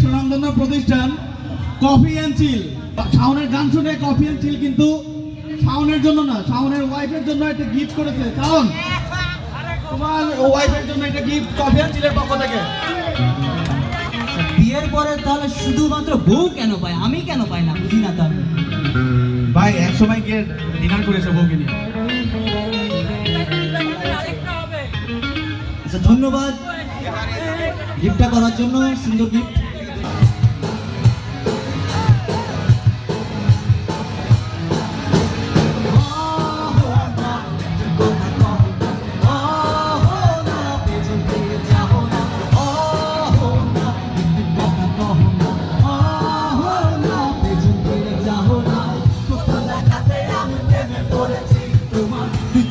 সুনামধন্য প্রতিষ্ঠান coffee and চিল। শাওনের গান শুনে কফি অ্যান্ড চিল কিন্তু শাওনের জন্য না, শাওনের ওয়াইফের জন্য একটা গিফট করেছে। শাওন, তোমার ওয়াইফের জন্য একটা গিফট কফি অ্যান্ড চিলের পক্ষ থেকে। বিয়ের পরে তাহলে শুধুমাত্র বউ কেন পায়, আমি কেন পাই না, বুঝি না। তাহলে ভাই এক সময় গিয়ে ডিনার করেছে বউকে নিয়ে। আচ্ছা, ধন্যবাদ গিফটটা করার জন্য, সুন্দর গিফট।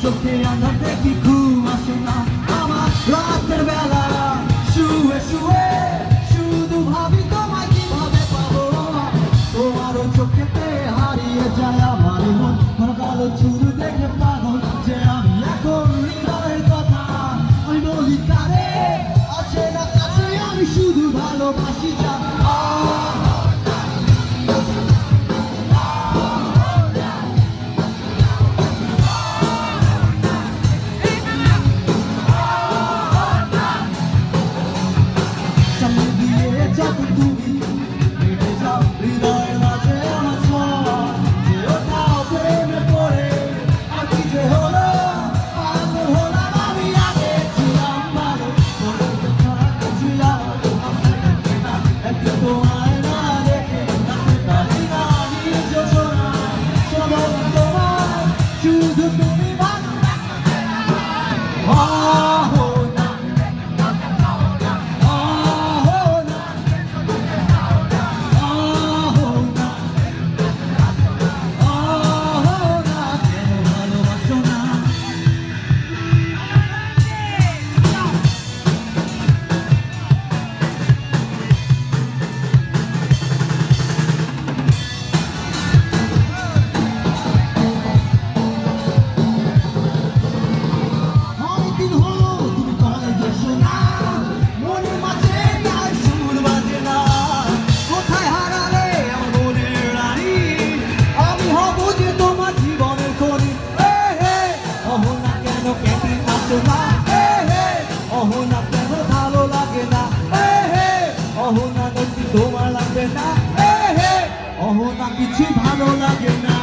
চোখে আধার দেখি ঘুম আসে না আমার রাতের বেলা, শুয়ে শুয়ে শুধু ভাবি তোমায় কিভাবে পাবো। তোমারও চোখেতে হারিয়ে যায় আমার মন, ঘন কালো চুল দেখে পাগল যে আমি এখন। হৃদয়ের কথা আমি বলি কারে, আসে না কাছে, আমি শুধু ভালোবাসি যা। তোমার লাগবে না, অহনা কিছু ভালো লাগে না,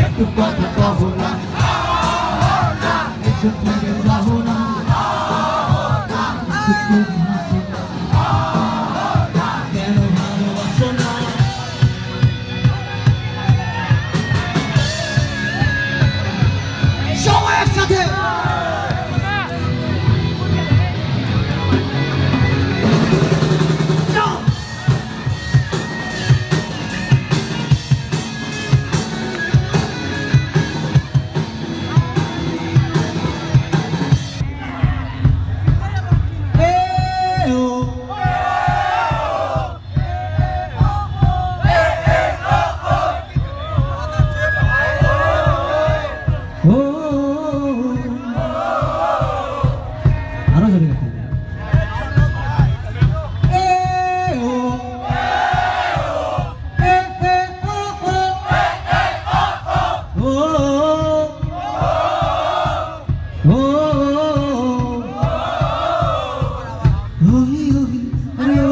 একটু কথা কব না, এসব ফিরে যাবো না, কেন ভালোবাসো না। সবাই একসাথে Oh